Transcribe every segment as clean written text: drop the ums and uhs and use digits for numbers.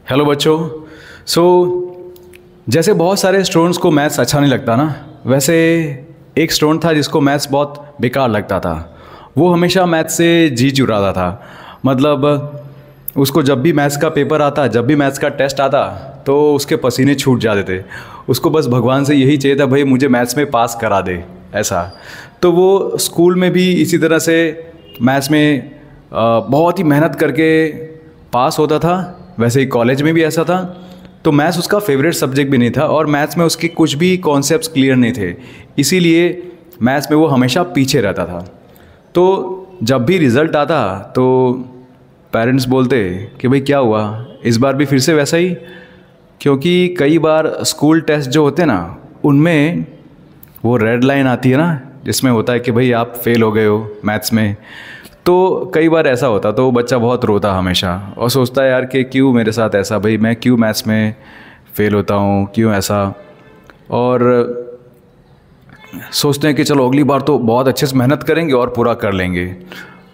Hello बच्चों। सो जैसे बहुत सारे स्टूडेंट्स को मैथ्स अच्छा नहीं लगता ना, वैसे एक स्टूडेंट था जिसको मैथ्स बहुत बेकार लगता था। वो हमेशा मैथ्स से जी चुराता था। मतलब उसको जब भी मैथ्स का पेपर आता, जब भी मैथ्स का टेस्ट आता, तो उसके पसीने छूट जाते थे। उसको बस भगवान से यही चाहिए था, भाई मुझे मैथ्स में पास करा दे, ऐसा। तो वो स्कूल में भी इसी तरह से मैथ्स में बहुत ही मेहनत करके पास होता था। वैसे ही कॉलेज में भी ऐसा था। तो मैथ्स उसका फेवरेट सब्जेक्ट भी नहीं था और मैथ्स में उसके कुछ भी कॉन्सेप्ट्स क्लियर नहीं थे, इसीलिए मैथ्स में वो हमेशा पीछे रहता था। तो जब भी रिज़ल्ट आता तो पेरेंट्स बोलते कि भाई क्या हुआ, इस बार भी फिर से वैसा ही। क्योंकि कई बार स्कूल टेस्ट जो होते हैं ना, उनमें वो रेड लाइन आती है ना, जिसमें होता है कि भाई आप फेल हो गए हो मैथ्स में। तो कई बार ऐसा होता, तो बच्चा बहुत रोता हमेशा और सोचता है यार कि क्यों मेरे साथ ऐसा, भाई मैं क्यों मैथ्स में फ़ेल होता हूँ, क्यों ऐसा। और सोचते हैं कि चलो अगली बार तो बहुत अच्छे से मेहनत करेंगे और पूरा कर लेंगे।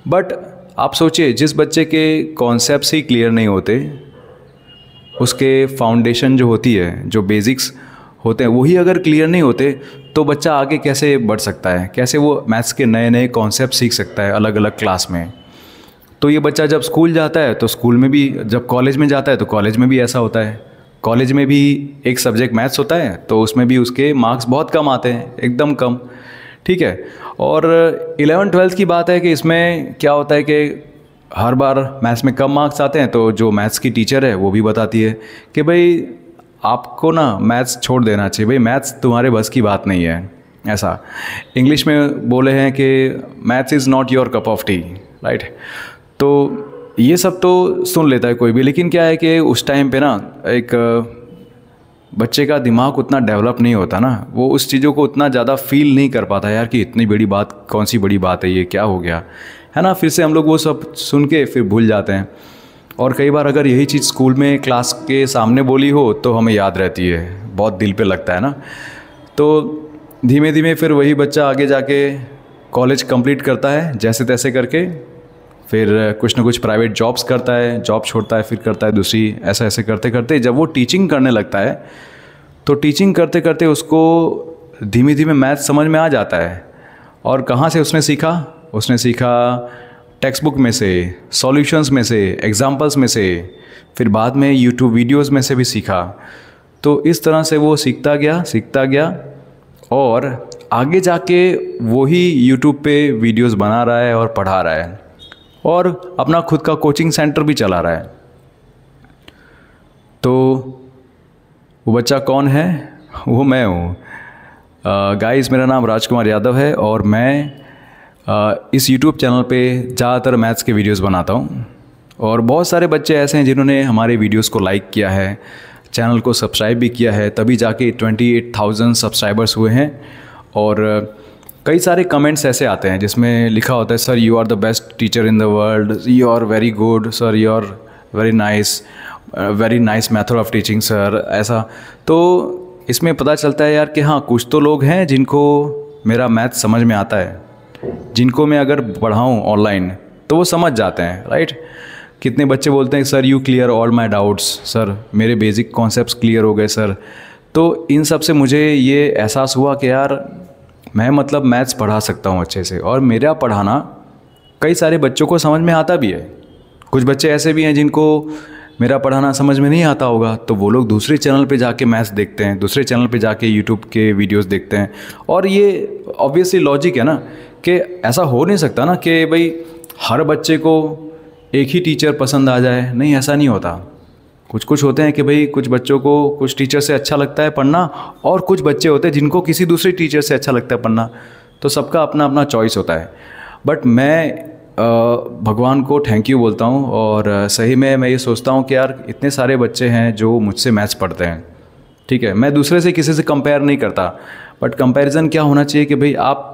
बट आप सोचिए, जिस बच्चे के कॉन्सेप्ट्स ही क्लियर नहीं होते, उसके फाउंडेशन जो होती है, जो बेसिक्स होते हैं, वही अगर क्लियर नहीं होते, तो बच्चा आगे कैसे बढ़ सकता है, कैसे वो मैथ्स के नए नए कॉन्सेप्ट सीख सकता है अलग अलग क्लास में। तो ये बच्चा जब स्कूल जाता है तो स्कूल में भी, जब कॉलेज में जाता है तो कॉलेज में भी ऐसा होता है। कॉलेज में भी एक सब्जेक्ट मैथ्स होता है, तो उसमें भी उसके मार्क्स बहुत कम आते हैं, एकदम कम। ठीक है। और 11th-12th की बात है कि इसमें क्या होता है कि हर बार मैथ्स में कम मार्क्स आते हैं, तो जो मैथ्स की टीचर है वो भी बताती है कि भाई आपको ना मैथ्स छोड़ देना चाहिए, भाई मैथ्स तुम्हारे बस की बात नहीं है, ऐसा। इंग्लिश में बोले हैं कि maths is not your cup of T, right. तो ये सब तो सुन लेता है कोई भी, लेकिन क्या है कि उस टाइम पे ना एक बच्चे का दिमाग उतना डेवलप नहीं होता ना, वो उस चीज़ों को उतना ज़्यादा फील नहीं कर पाता यार कि इतनी बड़ी बात, कौन सी बड़ी बात है, ये क्या हो गया, है ना। फिर से हम लोग वो सब सुन के फिर भूल जाते हैं। और कई बार अगर यही चीज़ स्कूल में क्लास के सामने बोली हो तो हमें याद रहती है, बहुत दिल पे लगता है ना। तो धीमे धीमे फिर वही बच्चा आगे जाके कॉलेज कंप्लीट करता है जैसे तैसे करके, फिर कुछ ना कुछ प्राइवेट जॉब्स करता है, जॉब छोड़ता है, फिर करता है दूसरी, ऐसा ऐसे करते करते जब वो टीचिंग करने लगता है, तो टीचिंग करते करते उसको धीमे धीमे मैथ समझ में आ जाता है। और कहाँ से उसने सीखा? उसने सीखा टेक्स्ट बुक में से, सॉल्यूशंस में से, एग्जाम्पल्स में से, फिर बाद में यूट्यूब वीडियोस में से भी सीखा। तो इस तरह से वो सीखता गया और आगे जाके वही यूट्यूब पे वीडियोस बना रहा है और पढ़ा रहा है और अपना खुद का कोचिंग सेंटर भी चला रहा है। तो वो बच्चा कौन है? वो मैं हूँ। गाइस, मेरा नाम राजकुमार यादव है और मैं इस YouTube चैनल पे ज़्यादातर मैथ्स के वीडियोस बनाता हूँ। और बहुत सारे बच्चे ऐसे हैं जिन्होंने हमारे वीडियोस को लाइक किया है, चैनल को सब्सक्राइब भी किया है, तभी जाके 28,000 सब्सक्राइबर्स हुए हैं। और कई सारे कमेंट्स ऐसे आते हैं जिसमें लिखा होता है, sir you are the best teacher in the world, you are very good sir, you are very nice method of teaching sir, ऐसा। तो इसमें पता चलता है यार कि हाँ, कुछ तो लोग हैं जिनको मेरा मैथ समझ में आता है, जिनको मैं अगर पढ़ाऊँ ऑनलाइन तो वो समझ जाते हैं, राइट। कितने बच्चे बोलते हैं sir you clear all my doubts, sir मेरे बेसिक कॉन्सेप्ट्स क्लियर हो गए सर। तो इन सब से मुझे ये एहसास हुआ कि यार मैं मतलब मैथ्स पढ़ा सकता हूँ अच्छे से, और मेरा पढ़ाना कई सारे बच्चों को समझ में आता भी है। कुछ बच्चे ऐसे भी हैं जिनको मेरा पढ़ाना समझ में नहीं आता होगा, तो वो लोग दूसरे चैनल पे जाके मैथ्स देखते हैं, दूसरे चैनल पे जाके यूट्यूब के वीडियोस देखते हैं। और ये ऑब्वियसली लॉजिक है ना कि ऐसा हो नहीं सकता ना कि भाई हर बच्चे को एक ही टीचर पसंद आ जाए, नहीं, ऐसा नहीं होता। कुछ होते हैं कि भाई कुछ बच्चों को कुछ टीचर से अच्छा लगता है पढ़ना, और कुछ बच्चे होते हैं जिनको किसी दूसरे टीचर से अच्छा लगता है पढ़ना। तो सबका अपना अपना चॉइस होता है। बट मैं भगवान को थैंक यू बोलता हूँ, और सही में मैं ये सोचता हूँ कि यार इतने सारे बच्चे हैं जो मुझसे मैथ्स पढ़ते हैं। ठीक है, मैं दूसरे से किसी से कंपेयर नहीं करता, बट कंपैरिजन क्या होना चाहिए कि भाई आप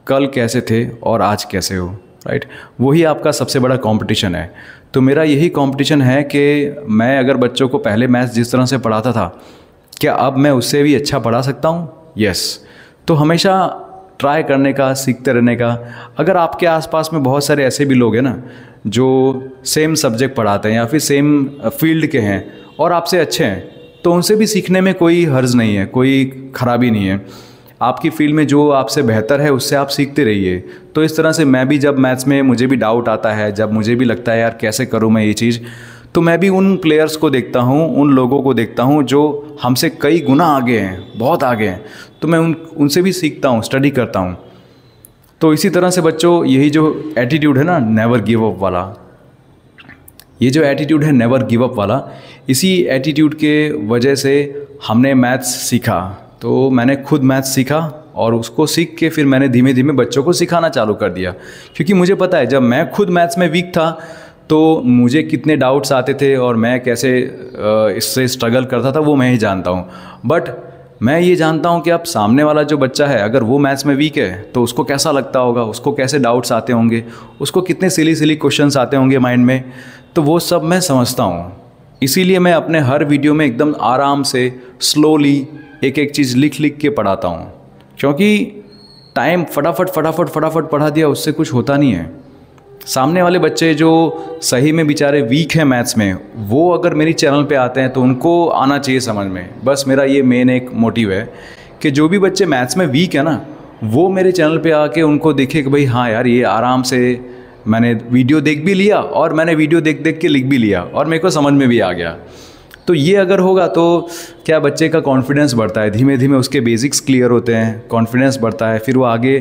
कल कैसे थे और आज कैसे हो, राइट। वही आपका सबसे बड़ा कंपटीशन है। तो मेरा यही कंपटीशन है कि मैं अगर बच्चों को पहले मैथ्स जिस तरह से पढ़ाता था, क्या अब मैं उससे भी अच्छा पढ़ा सकता हूँ? यस। तो हमेशा ट्राई करने का, सीखते रहने का। अगर आपके आसपास में बहुत सारे ऐसे भी लोग हैं ना जो सेम सब्जेक्ट पढ़ाते हैं या फिर सेम फील्ड के हैं, और आपसे अच्छे हैं तो उनसे भी सीखने में कोई हर्ज नहीं है, कोई ख़राबी नहीं है। आपकी फील्ड में जो आपसे बेहतर है उससे आप सीखते रहिए। तो इस तरह से मैं भी जब मैथ्स में मुझे भी डाउट आता है, जब मुझे भी लगता है यार कैसे करूँ मैं ये चीज़, तो मैं भी उन प्लेयर्स को देखता हूँ, उन लोगों को देखता हूँ जो हमसे कई गुना आगे हैं, बहुत आगे हैं। तो मैं उनसे भी सीखता हूँ, स्टडी करता हूँ। तो इसी तरह से बच्चों यही जो एटीट्यूड है ना नेवर गिव अप वाला, ये जो एटीट्यूड है नेवर गिव अप वाला, इसी एटीट्यूड के वजह से हमने मैथ्स सीखा। तो मैंने खुद मैथ्स सीखा और उसको सीख के फिर मैंने धीमे धीमे बच्चों को सिखाना चालू कर दिया, क्योंकि मुझे पता है जब मैं खुद मैथ्स में वीक था तो मुझे कितने डाउट्स आते थे और मैं कैसे इससे स्ट्रगल करता था वो मैं ही जानता हूँ। बट मैं ये जानता हूँ कि अब सामने वाला जो बच्चा है अगर वो मैथ्स में वीक है तो उसको कैसा लगता होगा, उसको कैसे डाउट्स आते होंगे, उसको कितने सिली सिली क्वेश्चंस आते होंगे माइंड में, तो वो सब मैं समझता हूँ। इसीलिए मैं अपने हर वीडियो में एकदम आराम से स्लोली एक एक चीज़ लिख लिख के पढ़ाता हूँ, क्योंकि टाइम फटाफट पढ़ा दिया उससे कुछ होता नहीं है। सामने वाले बच्चे जो सही में बेचारे वीक हैं मैथ्स में, वो अगर मेरी चैनल पे आते हैं तो उनको आना चाहिए समझ में। बस मेरा ये मेन एक मोटिव है कि जो भी बच्चे मैथ्स में वीक है ना, वो मेरे चैनल पे आके उनको देखे कि भाई हाँ यार ये आराम से मैंने वीडियो देख भी लिया और मैंने वीडियो देख देख के लिख भी लिया और मेरे को समझ में भी आ गया। तो ये अगर होगा तो क्या बच्चे का कॉन्फिडेंस बढ़ता है, धीमे धीमे उसके बेसिक्स क्लियर होते हैं, कॉन्फिडेंस बढ़ता है, फिर वो आगे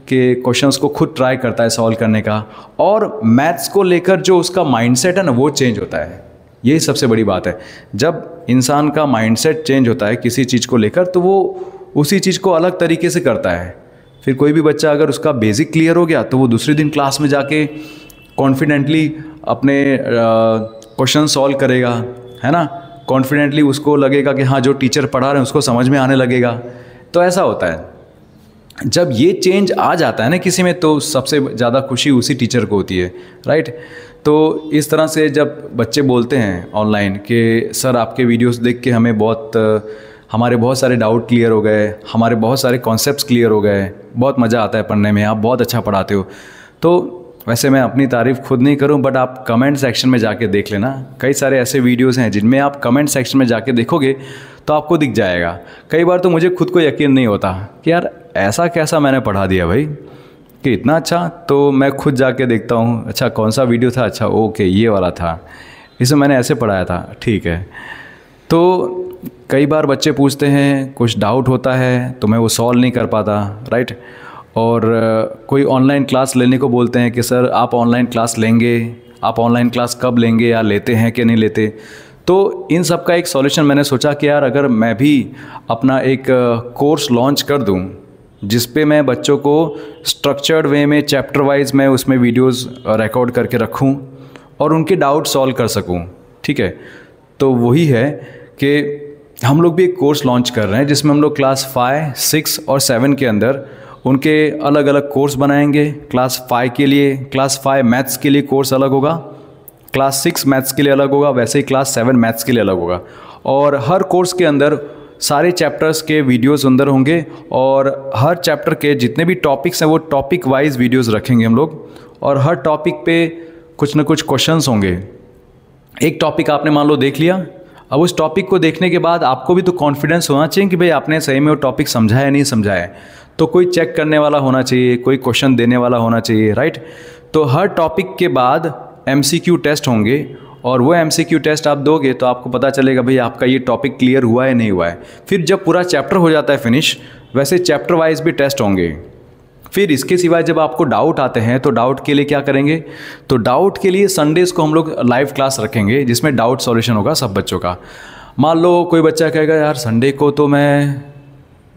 के क्वेश्चंस को खुद ट्राई करता है सॉल्व करने का, और मैथ्स को लेकर जो उसका माइंडसेट है ना वो चेंज होता है। यही सबसे बड़ी बात है, जब इंसान का माइंडसेट चेंज होता है किसी चीज़ को लेकर तो वो उसी चीज़ को अलग तरीके से करता है। फिर कोई भी बच्चा अगर उसका बेसिक क्लियर हो गया तो वो दूसरे दिन क्लास में जाके कॉन्फिडेंटली अपने क्वेश्चन सॉल्व करेगा, है ना। कॉन्फिडेंटली उसको लगेगा कि हाँ जो टीचर पढ़ा रहे हैं उसको समझ में आने लगेगा। तो ऐसा होता है, जब ये चेंज आ जाता है ना किसी में तो सबसे ज़्यादा खुशी उसी टीचर को होती है, राइट। तो इस तरह से जब बच्चे बोलते हैं ऑनलाइन कि सर आपके वीडियोस देख के हमारे बहुत सारे डाउट क्लियर हो गए, हमारे बहुत सारे कॉन्सेप्ट्स क्लियर हो गए, बहुत मज़ा आता है पढ़ने में, आप बहुत अच्छा पढ़ाते हो। तो वैसे मैं अपनी तारीफ़ खुद नहीं करूं, बट आप कमेंट सेक्शन में जाके देख लेना, कई सारे ऐसे वीडियोस हैं जिनमें आप कमेंट सेक्शन में जाके देखोगे तो आपको दिख जाएगा। कई बार तो मुझे खुद को यकीन नहीं होता कि यार ऐसा कैसा मैंने पढ़ा दिया भाई कि इतना अच्छा। तो मैं खुद जाके देखता हूँ, अच्छा कौन सा वीडियो था, अच्छा ओके ये वाला था, इसे मैंने ऐसे पढ़ाया था, ठीक है। तो कई बार बच्चे पूछते हैं, कुछ डाउट होता है तो मैं वो सॉल्व नहीं कर पाता, राइट। और कोई ऑनलाइन क्लास लेने को बोलते हैं कि सर आप ऑनलाइन क्लास लेंगे, आप ऑनलाइन क्लास कब लेंगे या लेते हैं कि नहीं लेते। तो इन सब का एक सॉल्यूशन मैंने सोचा कि यार अगर मैं भी अपना एक कोर्स लॉन्च कर दूं जिस पे मैं बच्चों को स्ट्रक्चर्ड वे में चैप्टर वाइज मैं उसमें वीडियोस रिकॉर्ड करके रखूं और उनके डाउट सॉल्व कर सकूं, ठीक है। तो वही है कि हम लोग भी एक कोर्स लॉन्च कर रहे हैं जिसमें हम लोग क्लास 5, 6 और 7 के अंदर उनके अलग अलग कोर्स बनाएंगे। क्लास 5 के लिए, क्लास 5 मैथ्स के लिए कोर्स अलग होगा, क्लास 6 मैथ्स के लिए अलग होगा, वैसे ही क्लास 7 मैथ्स के लिए अलग होगा। और हर कोर्स के अंदर सारे चैप्टर्स के वीडियोस अंदर होंगे और हर चैप्टर के जितने भी टॉपिक्स हैं वो टॉपिक वाइज वीडियोस रखेंगे हम लोग, और हर टॉपिक पे कुछ ना कुछ क्वेश्चंस होंगे। एक टॉपिक आपने मान लो देख लिया, अब उस टॉपिक को देखने के बाद आपको भी तो कॉन्फिडेंस होना चाहिए कि भाई आपने सही में वो टॉपिक समझा है नहीं समझा है। तो कोई चेक करने वाला होना चाहिए, कोई क्वेश्चन देने वाला होना चाहिए, राइट। तो हर टॉपिक के बाद MCQ टेस्ट होंगे और वो MCQ टेस्ट आप दोगे तो आपको पता चलेगा भाई आपका ये टॉपिक क्लियर हुआ है नहीं हुआ है। फिर जब पूरा चैप्टर हो जाता है फिनिश, वैसे चैप्टर वाइज भी टेस्ट होंगे। फिर इसके सिवाय जब आपको डाउट आते हैं तो डाउट के लिए क्या करेंगे, तो डाउट के लिए संडेज को हम लोग लाइव क्लास रखेंगे जिसमें डाउट सॉल्यूशन होगा सब बच्चों का। मान लो कोई बच्चा कहेगा यार संडे को तो मैं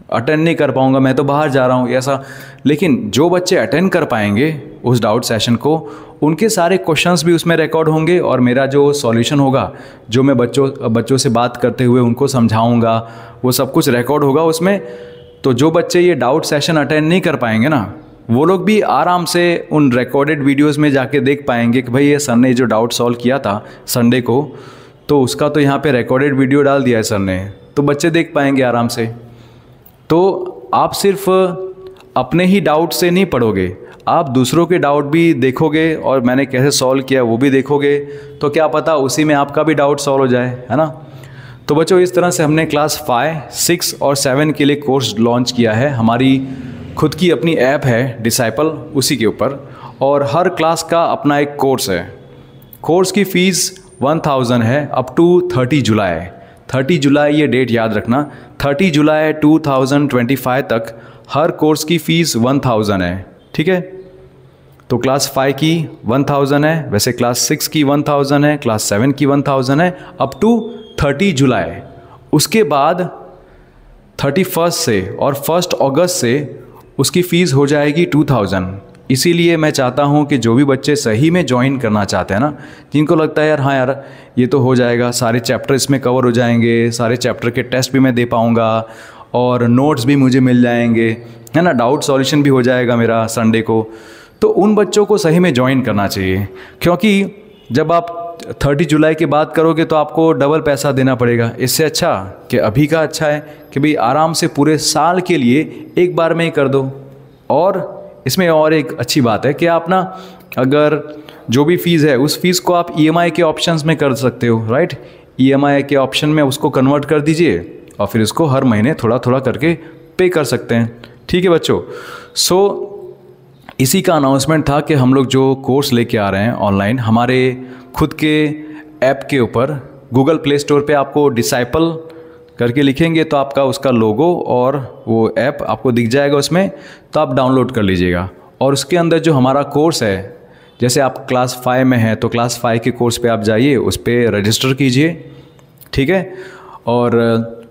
अटेंड नहीं कर पाऊंगा, मैं तो बाहर जा रहा हूँ ऐसा, लेकिन जो बच्चे अटेंड कर पाएंगे उस डाउट सेशन को, उनके सारे क्वेश्चंस भी उसमें रिकॉर्ड होंगे और मेरा जो सॉल्यूशन होगा, जो मैं बच्चों से बात करते हुए उनको समझाऊंगा, वो सब कुछ रिकॉर्ड होगा उसमें। तो जो बच्चे ये डाउट सेशन अटेंड नहीं कर पाएंगे ना, वो लोग भी आराम से उन रिकॉर्डेड वीडियोज़ में जाके देख पाएंगे कि भाई ये सर ने जो डाउट सॉल्व किया था संडे को, तो उसका तो यहाँ पे रिकॉर्डेड वीडियो डाल दिया है सर ने, तो बच्चे देख पाएंगे आराम से। तो आप सिर्फ अपने ही डाउट से नहीं पढ़ोगे, आप दूसरों के डाउट भी देखोगे और मैंने कैसे सॉल्व किया वो भी देखोगे, तो क्या पता उसी में आपका भी डाउट सॉल्व हो जाए, है ना। तो बच्चों इस तरह से हमने क्लास 5, 6 और 7 के लिए कोर्स लॉन्च किया है। हमारी खुद की अपनी ऐप है डिसाइपल, उसी के ऊपर, और हर क्लास का अपना एक कोर्स है। कोर्स की फ़ीस 1000 है अप टू 30 जुलाई। 30 जुलाई ये डेट याद रखना, 30 जुलाई 2025 तक हर कोर्स की फ़ीस 1000 है। ठीक है, तो क्लास 5 की 1000 है, वैसे क्लास 6 की 1000 है, क्लास 7 की 1000 है अप टू 30 जुलाई। उसके बाद 31 से और 1 अगस्त से उसकी फ़ीस हो जाएगी 2000। इसीलिए मैं चाहता हूँ कि जो भी बच्चे सही में ज्वाइन करना चाहते हैं ना, जिनको लगता है यार हाँ यार ये तो हो जाएगा, सारे चैप्टर इसमें कवर हो जाएंगे, सारे चैप्टर के टेस्ट भी मैं दे पाऊँगा और नोट्स भी मुझे मिल जाएंगे, है ना, डाउट सॉल्यूशन भी हो जाएगा मेरा संडे को, तो उन बच्चों को सही में ज्वाइन करना चाहिए। क्योंकि जब आप 30 जुलाई की बात करोगे तो आपको डबल पैसा देना पड़ेगा। इससे अच्छा कि अभी का अच्छा है कि भाई आराम से पूरे साल के लिए एक बार में ही कर दो। और इसमें और एक अच्छी बात है कि आप ना अगर जो भी फ़ीस है उस फीस को आप EMI के ऑप्शंस में कर सकते हो, राइट। EMI के ऑप्शन में उसको कन्वर्ट कर दीजिए और फिर इसको हर महीने थोड़ा थोड़ा करके पे कर सकते हैं। ठीक है बच्चों, सो इसी का अनाउंसमेंट था कि हम लोग जो कोर्स लेके आ रहे हैं ऑनलाइन, हमारे खुद के ऐप के ऊपर गूगल प्ले स्टोर पे आपको डिसाइपल करके लिखेंगे तो आपका उसका लोगो और वो ऐप आपको दिख जाएगा उसमें, तो आप डाउनलोड कर लीजिएगा। और उसके अंदर जो हमारा कोर्स है, जैसे आप क्लास 5 में हैं तो क्लास 5 के कोर्स पे आप जाइए, उस पर रजिस्टर कीजिए। ठीक है, और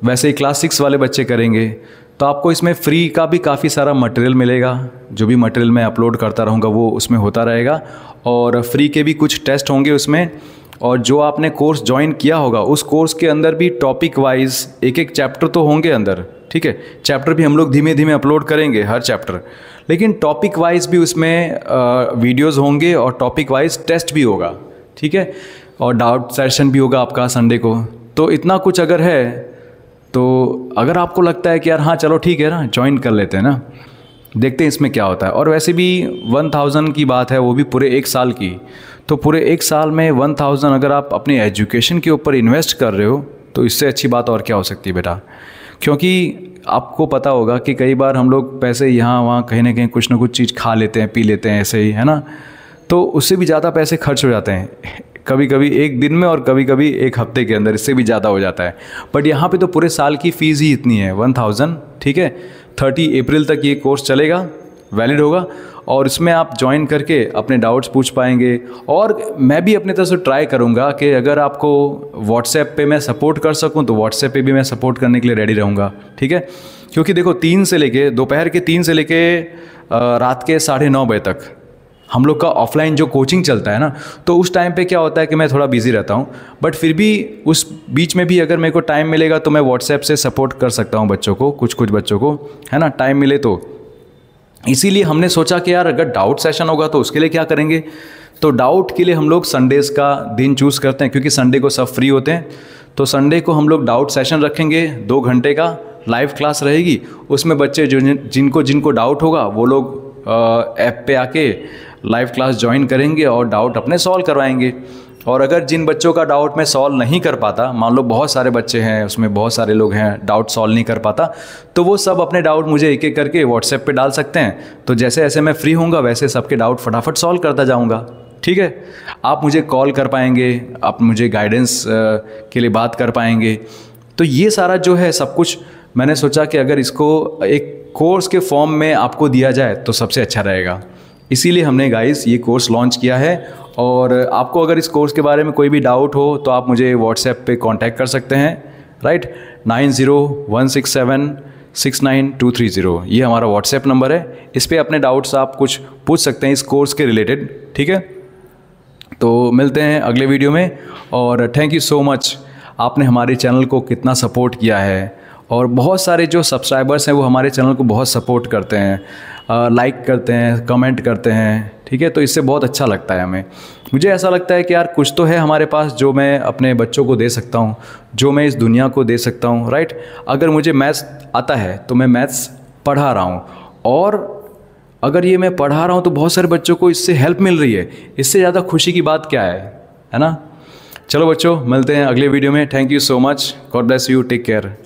वैसे ही क्लास 6 वाले बच्चे करेंगे तो आपको इसमें फ्री का भी काफ़ी सारा मटेरियल मिलेगा। जो भी मटेरियल मैं अपलोड करता रहूँगा वो उसमें होता रहेगा, और फ्री के भी कुछ टेस्ट होंगे उसमें। और जो आपने कोर्स ज्वाइन किया होगा उस कोर्स के अंदर भी टॉपिक वाइज एक एक चैप्टर तो होंगे अंदर। ठीक है, चैप्टर भी हम लोग धीमे धीमे अपलोड करेंगे हर चैप्टर, लेकिन टॉपिक वाइज भी उसमें वीडियोज़ होंगे और टॉपिक वाइज टेस्ट भी होगा। ठीक है, और डाउट सेशन भी होगा आपका संडे को। तो इतना कुछ अगर है तो अगर आपको लगता है कि यार हाँ चलो ठीक है ना, ज्वाइन कर लेते हैं ना, देखते हैं इसमें क्या होता है। और वैसे भी 1000 की बात है, वो भी पूरे 1 साल की, तो पूरे 1 साल में 1000 अगर आप अपनी एजुकेशन के ऊपर इन्वेस्ट कर रहे हो तो इससे अच्छी बात और क्या हो सकती है बेटा। क्योंकि आपको पता होगा कि कई बार हम लोग पैसे यहाँ वहाँ कहीं ना कहीं कुछ ना कुछ चीज़ खा लेते हैं, पी लेते हैं ऐसे ही, है ना, तो उससे भी ज़्यादा पैसे खर्च हो जाते हैं, कभी कभी एक दिन में और कभी कभी एक हफ्ते के अंदर, इससे भी ज़्यादा हो जाता है। बट यहाँ पे तो पूरे साल की फ़ीस ही इतनी है 1000। ठीक है, 30 अप्रैल तक ये कोर्स चलेगा, वैलिड होगा, और इसमें आप ज्वाइन करके अपने डाउट्स पूछ पाएंगे। और मैं भी अपनी तरफ से ट्राई करूँगा कि अगर आपको व्हाट्सएप पे मैं सपोर्ट कर सकूँ तो व्हाट्सएप पे भी मैं सपोर्ट करने के लिए रेडी रहूँगा। ठीक है, क्योंकि देखो 3 से लेके दोपहर के 3 से लेके रात के 9:30 बजे तक हम लोग का ऑफलाइन जो कोचिंग चलता है ना, तो उस टाइम पे क्या होता है कि मैं थोड़ा बिजी रहता हूँ, बट फिर भी उस बीच में भी अगर मेरे को टाइम मिलेगा तो मैं व्हाट्सएप से सपोर्ट कर सकता हूँ बच्चों को, कुछ कुछ बच्चों को, है ना, टाइम मिले तो। इसीलिए हमने सोचा कि यार अगर डाउट सेशन होगा तो उसके लिए क्या करेंगे, तो डाउट के लिए हम लोग संडेज़ का दिन चूज़ करते हैं, क्योंकि संडे को सब फ्री होते हैं। तो संडे को हम लोग डाउट सेशन रखेंगे, 2 घंटे का लाइव क्लास रहेगी। उसमें बच्चे जिनको डाउट होगा वो लोग ऐप पे आके लाइव क्लास ज्वाइन करेंगे और डाउट अपने सॉल्व करवाएंगे। और अगर जिन बच्चों का डाउट मैं सॉल्व नहीं कर पाता, मान लो बहुत सारे बच्चे हैं उसमें, बहुत सारे लोग हैं डाउट सॉल्व नहीं कर पाता, तो वो सब अपने डाउट मुझे एक एक करके व्हाट्सएप पे डाल सकते हैं। तो जैसे जैसे मैं फ्री होऊंगा वैसे सबके डाउट फटाफट सॉल्व करता जाऊंगा। ठीक है, आप मुझे कॉल कर पाएंगे, आप मुझे गाइडेंस के लिए बात कर पाएंगे। तो ये सारा जो है सब कुछ मैंने सोचा कि अगर इसको एक कोर्स के फॉर्म में आपको दिया जाए तो सबसे अच्छा रहेगा। इसीलिए हमने गाइस ये कोर्स लॉन्च किया है। और आपको अगर इस कोर्स के बारे में कोई भी डाउट हो तो आप मुझे व्हाट्सएप पे कांटेक्ट कर सकते हैं, राइट। 9016769230 ये हमारा व्हाट्सएप नंबर है। इस पर अपने डाउट्स आप कुछ पूछ सकते हैं इस कोर्स के रिलेटेड। ठीक है, तो मिलते हैं अगले वीडियो में। और थैंक यू सो मच, आपने हमारे चैनल को कितना सपोर्ट किया है। और बहुत सारे जो सब्सक्राइबर्स हैं वो हमारे चैनल को बहुत सपोर्ट करते हैं, लाइक करते हैं, कमेंट करते हैं। ठीक है, तो इससे बहुत अच्छा लगता है हमें। मुझे ऐसा लगता है कि यार कुछ तो है हमारे पास जो मैं अपने बच्चों को दे सकता हूँ, जो मैं इस दुनिया को दे सकता हूँ, राइट। अगर मुझे मैथ्स आता है तो मैं मैथ्स पढ़ा रहा हूँ, और अगर ये मैं पढ़ा रहा हूँ तो बहुत सारे बच्चों को इससे हेल्प मिल रही है। इससे ज़्यादा खुशी की बात क्या है ना। चलो बच्चों, मिलते हैं अगले वीडियो में। Thank you so much. God bless you, take care.